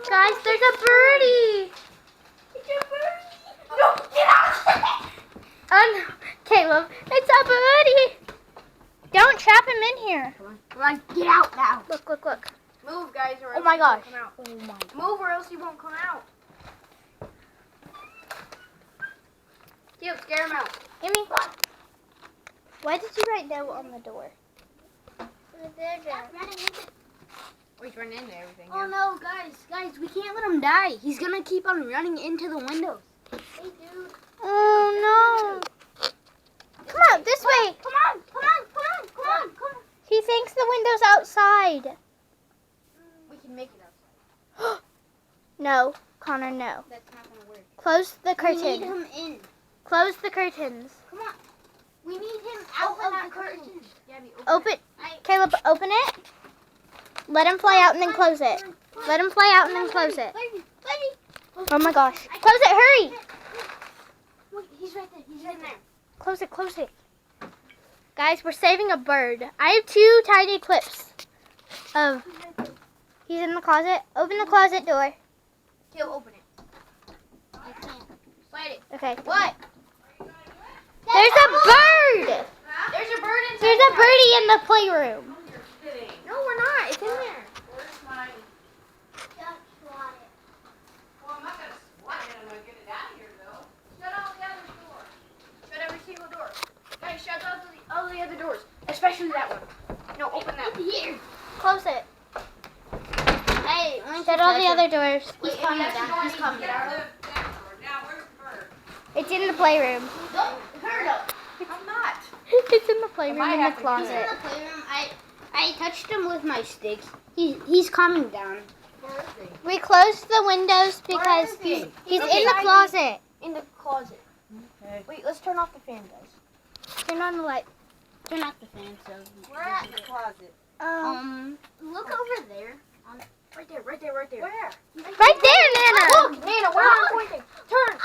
Guys, there's a birdie. It's a birdie. No, get out. Oh no, Caleb, it's a birdie. Don't trap him in here. Come on, get out now. Look, look, look. Move, guys, or Oh else my he won't gosh. come out. Oh my God. Move, or else he won't come out. Caleb, scare him out. Amy, why did you write no on the door? Oh, he's running into everything. Oh no, guys, we can't let him die. He's gonna keep on running into the windows. Hey, dude. Oh no. Come out this way. Come on, come on, come on, come on, come on. He thinks the window's outside. We can make it outside. No, Connor, no. That's not gonna work. Close the We need curtain. him in. Close the curtains. Come on. We need him out Open of that the curtain. Gabby, Open. I- Caleb, open it. Let him fly out and then close it. Let him fly out and then close it. Oh my gosh. Close it, hurry. Look, he's right there. He's right there. Close it, close it. Guys, we're saving a bird. I have 2 tiny clips of, he's in the closet. Open the closet door. Caleb, open it. I can't. Slide it. Okay. What? There's a bird. There's a bird inside. There's a birdie in the playroom. No, we're not. It's in there. Where's mine? Well, I'm not gonna swat it. I'm gonna get it out of here, though. Shut all the other doors. Shut every single door. Guys, shut all the other doors. Especially that one. No, open that one. Here. Close it. Hey, Shut all the other doors. He's coming down. He's coming down. Now, where's the bird? It's in the playroom. Don't hurt him. I'm not. It's in the playroom might in the have to He's closet. in the playroom. I touched him with my sticks. He's calming down. Where is he? We closed the windows because Where is he? he's Okay. in the closet. In the closet. Okay. Wait, let's turn off the fan, guys. Turn on the light. Turn off the fan so. We're at the closet. Look over there. Right there, right there, right there. Where? Right there, Nana. Look, Nana, where am I pointing? Turn.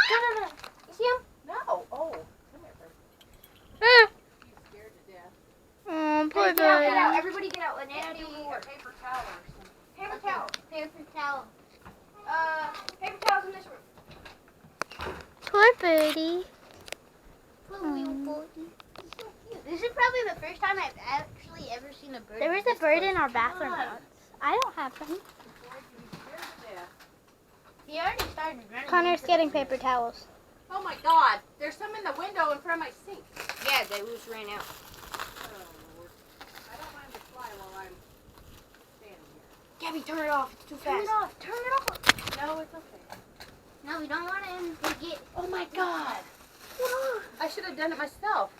You see him? No. Oh. Come here, bird. Ah. He's scared to death. Oh, poor Guys, get out, get out. guy. Everybody get out. Let Nana Maybe do a work. paper towel or something. Paper towel. Paper towel. Paper towels in this room. Poor birdie. This is probably the first time I've actually ever seen a bird. There was a bird in our bathroom once. I don't have them. Boy, he's scared to death. He already started running. Connor's getting paper towels. Oh my God! There's some in the window in front of my sink. Yeah, they just ran out. Oh Lord. I don't want him to fly while I'm standing here. Gabby, turn it off. It's too Turn fast. it off. Turn it off. No, it's okay. No, we don't want him to get. Oh my God! I should have done it myself.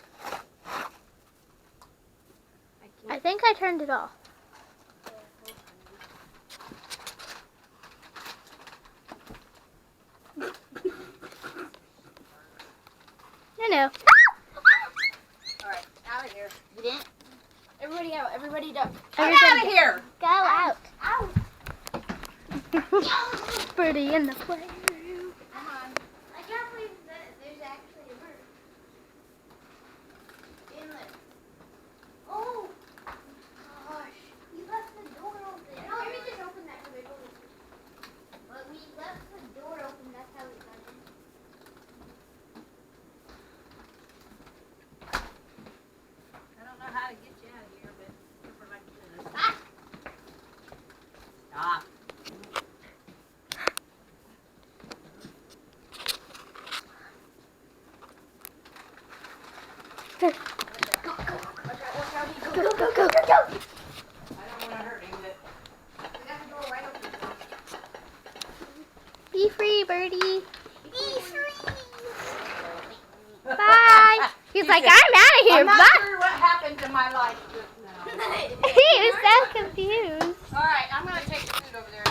I think I turned it off. No. All right, out of here. You didn't. Everybody out. Everybody duck. Get out of here! Go out. Ow. Birdie in the playroom. Come on. I can't believe that there's actually a bird. In there. Oh. Gosh. We left the door open. No, let me just open that because I told you to. But we left the door open. That's how we got in. I don't know how to get you out of here, but if we're like this. Stop. Go, go, go, go. I don't want to hurt him, but We got the door right open. Be free, birdie. Be free. Bye. He's like, I'm out of here. I'm not Bye. sure what happened to my life just now. He was so confused. All right, I'm gonna take the food over there.